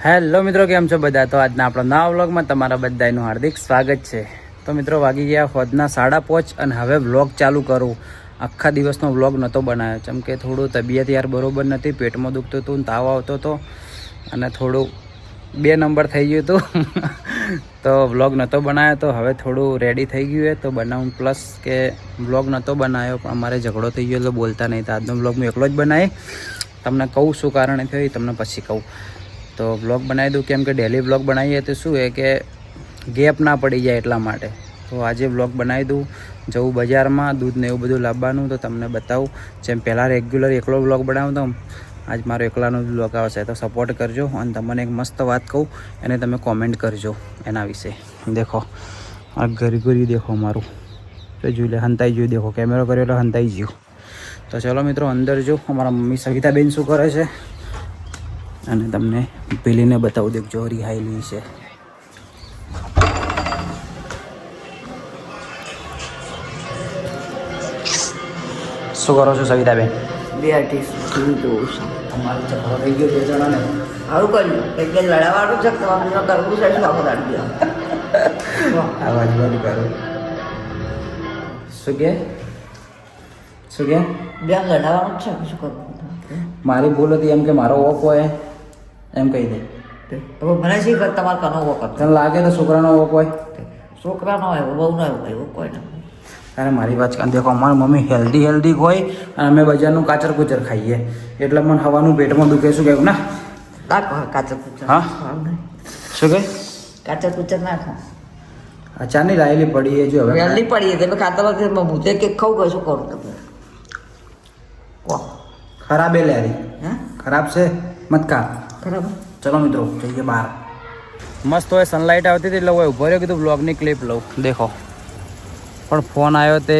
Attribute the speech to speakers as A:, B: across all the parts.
A: Hello મિત્રો, કેમ છો બધા? તો આજના આપણા નવા વ્લોગમાં તમારા બધાનું હાર્દિક સ્વાગત છે. તો મિત્રો વાગી ગયા હોદના 5:30 અને હવે વ્લોગ ચાલુ કરું. આખા દિવસનો વ્લોગ નહોતો બનાવ્યો કેમ કે થોડું તબિયત યાર બરોબર નથી, પેટમાં દુખતું હતું, તાવ આવતો હતો અને થોડું 2 નંબર થઈ ગયું હતું તો વ્લોગ નહોતો બનાવ્યો. તો હવે થોડું રેડી થઈ ગયું હોય તો બનાવું. પ્લસ કે વ્લોગ નહોતો બનાવ્યો પણ અમારે ઝઘડો થઈ ગયો તો બોલતા નહીં. તો આજનો વ્લોગ હું એકલો જ બનાવી. તમને કહું શું કારણ થયું તમને પછી કહું. તો વ્લોગ બનાવી દઉં કેમ કે ડેલી વ્લોગ બનાવીએ તો શું છે કે ગેપ ના પડી જાય એટલા માટે. તો આજે વ્લોગ બનાવી દઉં. જવું બજારમાં દૂધ ને એવું બધું લાવવાનું તો તમને બતાવું. જેમ પહેલાં રેગ્યુલર એકલો વ્લોગ બનાવતો આજ મારો એકલાનો જ વ્લોગ આવશે. તો સપોર્ટ કરજો અને તમને એક મસ્ત વાત કહું એને તમે કોમેન્ટ કરજો એના વિશે. દેખો આ ઘરી દેખો મારું તો જોઈ લે, હંતાઈ જોઈ. દેખો કેમેરો કર્યો એટલે હંતાઈ ગયો. તો ચલો મિત્રો અંદર જો અમારા મમ્મી સવિતાબેન શું કરે છે અને તમને પેલીને બતાવું. દેખજો રિહાયેલી છે. શું કરો છો સવિતાબેન?
B: બે આર્ટિસ્ટ જોઉં છું.
A: તમારો ઝઘડો થઈ ગયો 2 જણાને.
B: સારું કર્યું એટલે લડાવવાનું છે તમારે કરવું છે શું આપણે આડી
A: આવાજ બંધ કરો. શું કે
B: બે લડાવવાનું છે શું કરવું?
A: મારી ભૂલ હતી એમ કે મારો ઓપ હોય એમ કહી દે.
B: હવે મને શી કર તમારે કનો વખત
A: તને લાગે તો છોકરાનો ઓપ હોય?
B: છોકરાનો હોય બહુ ના હોય એવું કોઈ ના.
A: અરે મારી વાત દેખો, અમારી મમ્મી હેલ્ધી હોય અને અમે બજારનું કાચર કુચર ખાઈએ એટલે મને હવાનું પેટમાં દુખે. શું કહેવું ના?
B: કાચર કુચર
A: હા શું કહે?
B: કાચર કુચર ના ખા.
A: અચાનક લાયેલી પડી એ જો હવે
B: વહેલી પડીએ તમે ખાતા વખતે ભૂતે કે ખાવું કે શું કરું તમે કહો.
A: ખરાબ એ લારી
B: હા
A: ખરાબ છે મત ખા.
B: ખરાબ.
A: ચલો મિત્રો જઈએ બહાર. મસ્ત હોય સનલાઇટ આવતી હતી એટલે હું ઉભો રહ્યો, કીધું બ્લોગની ક્લિપ લઉં. દેખો પણ ફોન આવ્યો તે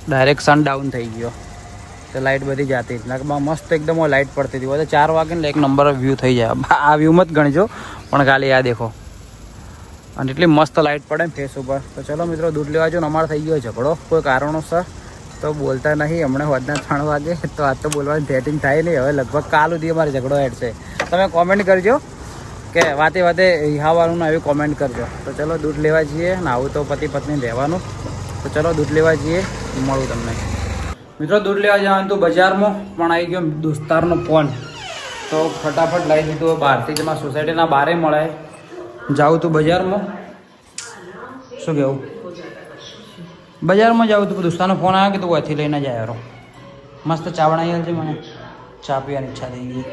A: ડાયરેક્ટ સન ડાઉન થઈ ગયો. તે લાઇટ બધી જાતી મસ્ત એકદમ લાઇટ પડતી હતી. બધા 4 વાગે ને 1 નંબર વ્યૂ થઈ જાય. આ વ્યૂ મત ગણજો પણ ખાલી આ દેખો. અને એટલી મસ્ત લાઇટ પડે ને ફેસ ઉપર. તો ચલો મિત્રો દૂધ લેવા જો ને અમારે થઈ ગયો ઝઘડો કોઈ કારણોસર. તો બોલતા નહીં. હમણાં હોદના 3 વાગે તો આજ તો બોલવાની સેટિંગ થાય નહીં. હવે લગભગ કાલ સુધી અમારે ઝઘડો હેડશે. તમે કોમેન્ટ કરજો કે વાતે રિહાવાનું ને એવી કોમેન્ટ કરજો. તો ચલો દૂધ લેવા જઈએ ને આવું તો પતિ પત્ની રહેવાનું. તો ચલો દૂધ લેવા જઈએ, મળું તમને. મિત્રો દૂધ લેવા જવાનું તો બજારમાં પણ આવી ગયો દોસ્તારનો ફોન. તો ફટાફટ લાવી દીધું. બહારથી જ અમારા સોસાયટીના બહારે મળે. જાઉં તું બજારમાં. શું કહેવું? બજારમાં જાઉં તું દોસ્તારનો ફોન આવ્યો કે તું અહીંથી લઈને જાય યારો. મસ્ત ચા બનાવી છે. મને ચા પીવાની ઈચ્છા થઈ ગઈ.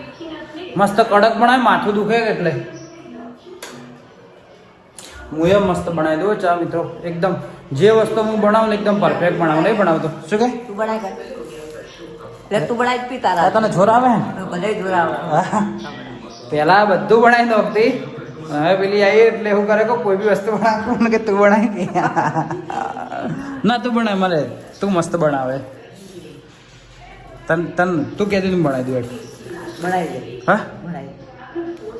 A: મસ્ત કડક બનાવે, માથું દુખે એટલે હું એ મસ્ત બનાવી દઉં ચા મિત્રો. એકદમ જે વસ્તુ હું બનાવું ને એકદમ પરફેક્ટ બનાવું. નહીં બનાવતો શું કે
B: તું બનાય કર એટલે તું બનાય પી તારા
A: તને જોર આવે ને?
B: ભલે જોર આવે.
A: પહેલા બધું બનાવી દો વખતે. હવે પેલી આવી એટલે એવું કરે કે કોઈ બી વસ્તુ બનાવું કે તું બનાવી ના તું બનાવે. મને તું મસ્ત બનાવે. તું કહેતી તું બનાવી દઉં એટલે
B: બનાવી દે.
A: હા
B: બનાવી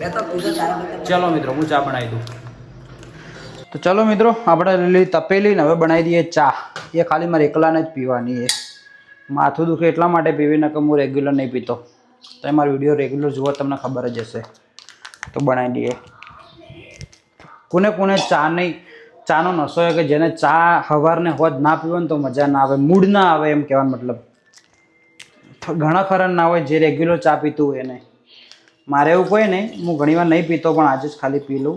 B: બે તો પીધો તારા બધા.
A: ચલો મિત્રો હું ચા બનાવી દઉં. તો ચલો મિત્રો આપણે લીલી તપેલી ને હવે બનાવી દઈએ ચા. એ ખાલી મારે એકલાને જ પીવાની એ. માથું દુખે એટલા માટે પીવી, નકર હું રેગ્યુલર નહીં પીતો. તો મારો વિડીયો રેગ્યુલર જુઓ તમને ખબર જ હશે. તો બનાવી દઈએ. કોને ચાનો નશો હોય કે જેને ચા સવારને હોજ ના પીવો ને તો મજા ના આવે, મૂડ ના આવે એમ કહેવાનો મતલબ. ઘણા ખરા ના હોય જે રેગ્યુલર ચા પીતું હોય એને. મારે એવું કોઈ નહીં, હું ઘણીવાર નહીં પીતો પણ આજે જ ખાલી પી લઉં.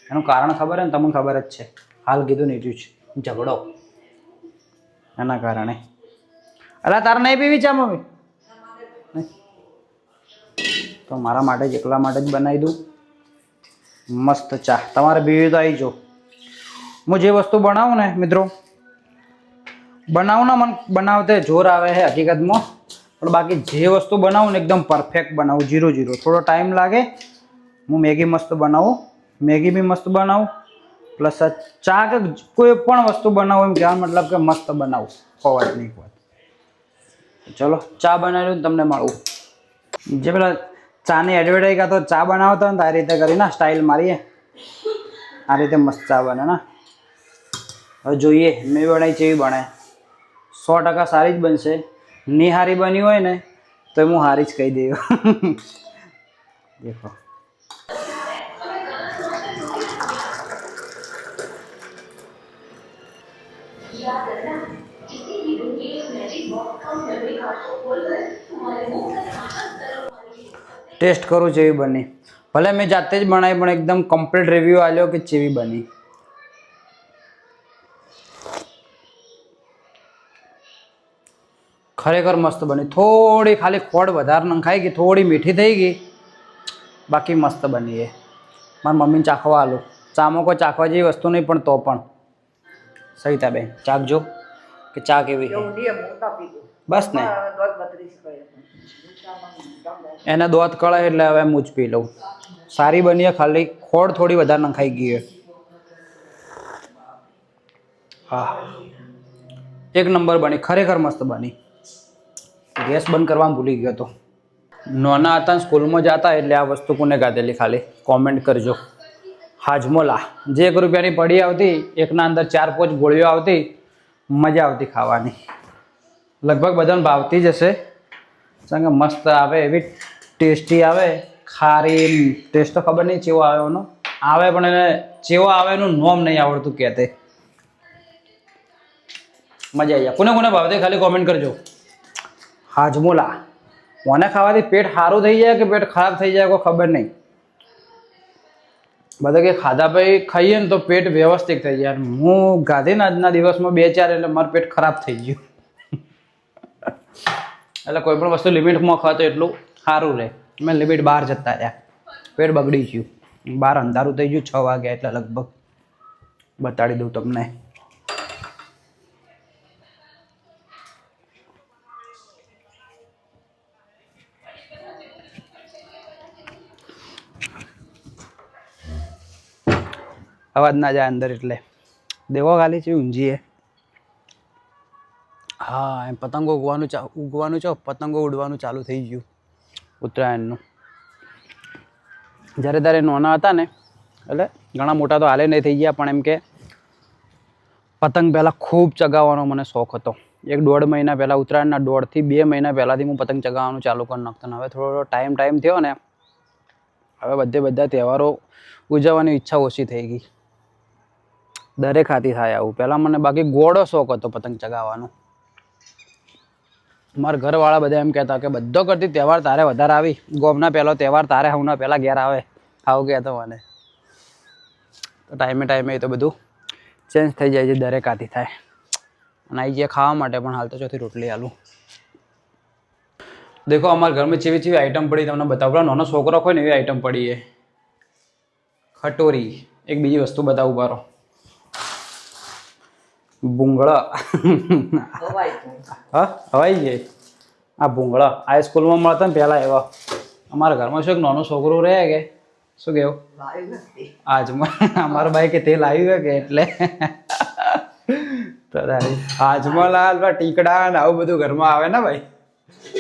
A: એનું કારણ ખબર છે ને તમને ખબર જ છે. હાલ કીધું ને એટલું જ ઝઘડો એના કારણે. અરે તારે નહીં પીવી ચા મમ્મી? તો મારા માટે જ એકલા માટે જ બનાવી દઉં મસ્ત ચા. તમારે પીવી તો આવી જાઓ. હું જે વસ્તુ બનાવું ને મિત્રો મને બનાવતે જોર આવે છે હકીકતમાં. પણ બાકી જે વસ્તુ બનાવું ને એકદમ પરફેક્ટ બનાવું. 0-0 થોડો ટાઈમ લાગે. હું મેગી મસ્ત બનાવું, મેગી બી મસ્ત બનાવું. પ્લસ ચા કે કોઈ પણ વસ્તુ બનાવું એમ કહેવાનો મતલબ કે મસ્ત બનાવું. વાત નહીં વાત. ચલો ચા બનાવી લઉં તમને મળું. જે પેલા ચાની એડવર્ટાઈઝ કાં તો ચા બનાવતા હોય ને તો આ રીતે કરીને સ્ટાઇલ મારીએ. આ રીતે મસ્ત ચા બને ને. હવે જોઈએ મેં બનાવી છે એવી બને. 100% સારી જ બનશે. નિહારી બની હોય ને તો હું હારી જ કહી દઉં. દેખો ટેસ્ટ કરું જેવી બની. ભલે મેં જાતે જ બનાવી પણ એકદમ કમ્પ્લીટ રિવ્યૂ આલ્યો કે જેવી બની. ખરેખર મસ્ત બની. થોડી ખાલી ખોડ વધારે નંખાઈ ગઈ, થોડી મીઠી થઈ ગઈ, બાકી મસ્ત બની એ. મારા મમ્મીને ચાખવા આલું. ચામાં કોઈ ચાખવા જેવી વસ્તુ નહીં પણ તો પણ સવિતાબેન ચાખજો કે ચા કેવી છે. બસ ને એને દોત કળાય એટલે હવે હું જ પી લઉં. સારી બની, ખાલી ખોડ થોડી વધારે નખાઈ ગઈ. હા એક નંબર બની, ખરેખર મસ્ત બની. ગેસ બંધ કરવાનું ભૂલી ગયો હતો. નાના હતા સ્કૂલમાં જતા એટલે આ વસ્તુ કોને ગાધેલી ખાલી કોમેન્ટ કરજો. હાજમોલા જે 1 રૂપિયાની પડી આવતી, એકના અંદર 4-5 ગોળીઓ આવતી, મજા આવતી ખાવાની. લગભગ બધાને ભાવતી જ હશે, કારણ કે મસ્ત આવે, એવી ટેસ્ટી આવે. ખારી ટેસ્ટ તો ખબર નહીં ચેવો આવે એનો, આવે પણ એને ચેવો આવે એનું નોમ નહીં આવડતું કહેતે. મજા આવી જાય. કોને કોને ભાવતી ખાલી કોમેન્ટ કરજો. હાજમોલા મને ખાવાથી પેટ સારું થઈ જાય કે પેટ ખરાબ થઈ જાય કોઈ ખબર નહીં. બધા કે ખાધા પછી ખાઈએ ને તો પેટ વ્યવસ્થિત થઈ જાય. હું ગાધી ને આજના દિવસમાં 2-4 એટલે મારું પેટ ખરાબ થઈ ગયું. એટલે કોઈ પણ વસ્તુ લિમિટમાં ખાતો એટલું સારું રહે. મેં લિમિટ બહાર જતા રહ્યા, પેટ બગડી ગયું. બહાર અંધારું થઈ ગયું 6 વાગ્યા એટલે લગભગ. બતાડી દઉં તમને. અવાજ ના જાય અંદર એટલે દેવો ખાલી છે ઊંઘીએ. હા એમ પતંગો ઉગવાનું છે, પતંગો ઉડવાનું ચાલુ થઈ ગયું ઉત્તરાયણનું. જ્યારે ત્યારે નાના હતા ને એટલે ઘણા મોટા તો હાલે નહીં થઈ ગયા, પણ એમ કે પતંગ પહેલાં ખૂબ ચગાવવાનો મને શોખ હતો. 1-1.5 મહિના પહેલાં, ઉત્તરાયણના 1.5 થી 2 મહિના પહેલાંથી હું પતંગ ચગાવવાનું ચાલુ કરી નાખતો. હવે થોડો ટાઈમ થયો ને, હવે બધા તહેવારો ઉજવવાની ઈચ્છા ઓછી થઈ ગઈ. દરેક હાથી થાય આવું. પહેલાં મને બાકી ગોળો શોખ હતો પતંગ ચગાવવાનો. મારા ઘરવાળા બધા એમ કહેતા કે બધો કરતી તહેવાર તારે વધારે આવી, ગોમના પહેલો તહેવાર તારે હવના પહેલાં ઘેર આવે, આવું કહેતો મને. તો ટાઈમે એ તો બધું ચેન્જ થઈ જાય છે. દરેક હાથી થાય. અને આવી જાય ખાવા માટે પણ હાલ તો ચોથી રોટલી આલું. દેખો અમારા ઘરમાં ચેવી આઈટમ પડી તમને બતાવું. પેલા નાનો છોકરો હોય ને એવી આઈટમ પડી છે. ખટોરી. એક બીજી વસ્તુ બતાવું બારો. ભૂંગળા. હા હવાઈ જાય. આ ભૂંગળા આ સ્કૂલમાં મળતા ને પહેલાં એવા. અમારા ઘરમાં શું એક નાનો છોકરો રહે કે શું કેવું આજમાં અમારા ભાઈ કે તેલ આવ્યું કે એટલે તો આજમાં લાલ ટીકડા ને આવું બધું ઘરમાં આવે ને ભાઈ.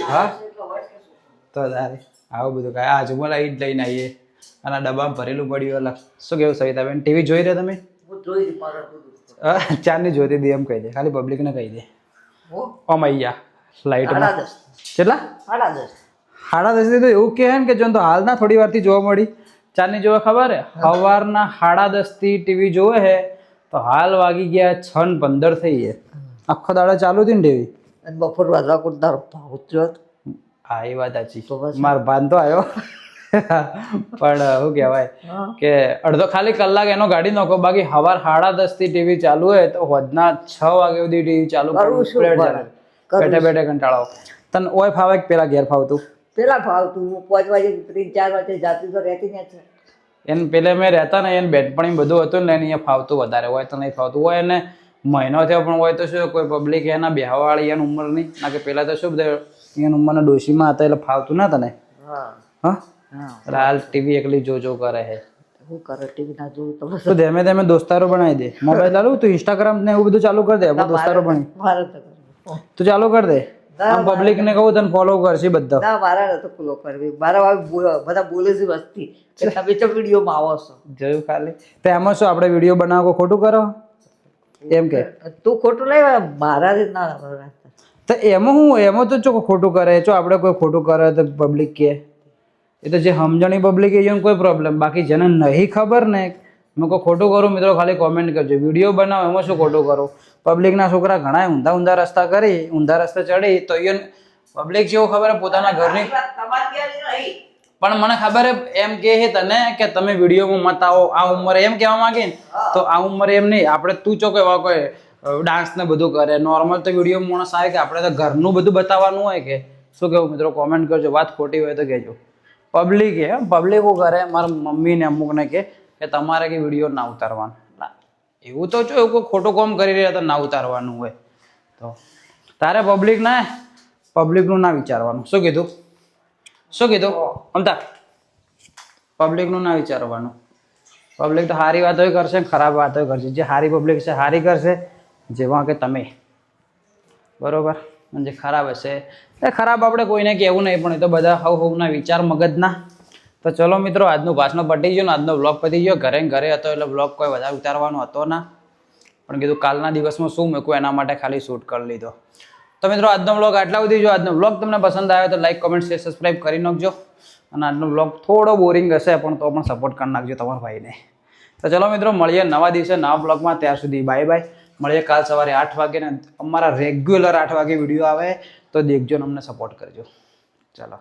A: હા તો આવું બધું કાંઈ આજમાં લાવી જ લઈને આવીએ. અને ડબ્બામાં ભરેલું પડ્યું. અલગ શું કેવું સવિતાબેન? ટીવી જોઈ રહ્યા તમે? ચારની જોતી હતી એમ કહી દે, ખાલી પબ્લિકને કહી દે. ઓમ અહીંયા લાઈટમાં કેટલા 10:30 તો એવું કહે ને કે જો તો હાલના થોડી વારથી જોવા મળી. ચારની જોવા ખબર હે? સવારના 10:30 થી ટીવી જોવે હે તો હાલ વાગી ગયા 6:15 થઈ છે. આખો દાડો ચાલુ હતી ને ટીવી.
B: બપોર વાગવા કુદાર ઉતર્યો.
A: હા એ વાત સાચી. મારો ભાન તો આવ્યો પણ શું કહેવાય કે અડધો ખાલી કલાક એનો ગાડી નાખો, બાકી સવાર 10:30 થી ટીવી ચાલુ હોય તો હોદના 6 વાગ્યા સુધી ટીવી ચાલુ બેઠે કંટાળો. તને ઓય ફાવે કે પેલા ઘેર ફાવતું?
B: પેલા ફાવતું. હું 5 વાગે 3-4 વાગે જાતી તો રહેતી ને છે.
A: એને પેલે મેં રહેતા ને એને બેનપણી બધું હતું ને એને અહીંયા ફાવતું વધારે. હોય તો નહીં ફાવતું હોય. એને મહિનો થયો પણ હોય તો શું કોઈ પબ્લિક એના બેહવાવાળી એની ઉંમરની ના કે પેલા તો શું બધા એની ઉંમરના ડોશીમાં હતા એટલે ફાવતું ના તને. હા હાલ ટીવી એકલી જો કરે છે.
B: હું કરે ટીવી ના જોઉં તો
A: તો ધીમે દોસ્તારો બનાવી દે. મોબાઈલ ચાલુ તું ઇન્સ્ટાગ્રામ ને એવું બધું ચાલુ કરી દે. આપણે દોસ્તારો બની તું ચાલુ કરી દે. આમ પબ્લિક ને કહું તને ફોલો કરશે બધા.
B: ના મારા નતો ફોલો કરવી. મારા બધા બોલે છે વસ્તી કે તમે તો વિડીયોમાં આવો છો.
A: જોયું ખાલી તો એમાં શું આપણે વિડીયો બનાવો ખોટું કરો એમ કે
B: તું ખોટું લઈ મારા ના.
A: તો એમાં હું એમાં તો ચો ખોટું કરે ચો આપણે કોઈ ખોટું કરે તો પબ્લિક કે એ તો જે સમજણી પબ્લિક એ કોઈ પ્રોબ્લેમ. બાકી જેને નહીં ખબર ને મેં કોઈ ખોટું કરું મિત્રો ખાલી કોમેન્ટ કરજો. વિડીયો બનાવો એમાં શું ખોટું કરું? પબ્લિકના છોકરા ઘણા ઊંધા રસ્તા કરી ઊંધા રસ્તે ચડી તો એ પબ્લિક જેવું ખબર પોતાના ઘરની પણ મને ખબર હે એમ કે તને કે તમે વિડીયોમાં મત આવો આ ઉંમરે એમ કહેવા માંગે ને તો આ ઉંમરે એમ નહીં. આપણે તું ચો એવા કોઈ ડાન્સ ને બધું કરે નોર્મલ તો વિડીયો માણસ આવે કે આપણે તો ઘરનું બધું બતાવવાનું હોય કે શું કેવું મિત્રો કોમેન્ટ કરજો. વાત ખોટી હોય તો કહેજો. પબ્લિક પબ્લિકો કરે મારા મમ્મી ને અમુક ને કે તમારે કે વિડીયો ના ઉતારવાનું. એવું તો જો એવું કોઈ ખોટું કામ કરી રહ્યા તો ના ઉતારવાનું હોય તો તારે પબ્લિકનું ના વિચારવાનું. શું કીધું અમતા? પબ્લિકનું ના વિચારવાનું. પબ્લિક તો સારી વાતો કરશે ખરાબ વાતો કરશે. જે સારી પબ્લિક છે સારી કરશે જેવા કે તમે બરોબર. જે ખરાબ હશે એ ખરાબ આપણે કોઈને કહેવું નહીં પણ એ તો બધા હવના વિચાર મગજના. તો ચલો મિત્રો આજનું ભાષણ પતી ગયું ને આજનો બ્લોગ પતી ગયો. ઘરે હતો એટલે બ્લોગ કોઈ વધારે ઉતારવાનો હતો ના પણ કીધું કાલના દિવસમાં શું મૂકવું એના માટે ખાલી શૂટ કરી લીધો. તો મિત્રો આજનો બ્લોગ આટલા સુધી. જો આજનો બ્લોગ તમને પસંદ આવ્યો તો લાઈક કોમેન્ટ શેર સબસ્ક્રાઈબ કરી નાખજો. અને આજનો બ્લોગ થોડો બોરિંગ હશે પણ તો પણ સપોર્ટ કરી નાખજો તમારા ભાઈને. તો ચલો મિત્રો મળીએ નવા દિવસે નવા બ્લોગમાં. ત્યાર સુધી બાય બાય. મળીએ કાલ સવારે 8 વાગે ને અમારા રેગ્યુલર 8 વાગે વિડીયો આવે તો દેખજો ને અમને સપોર્ટ કરજો. ચાલો.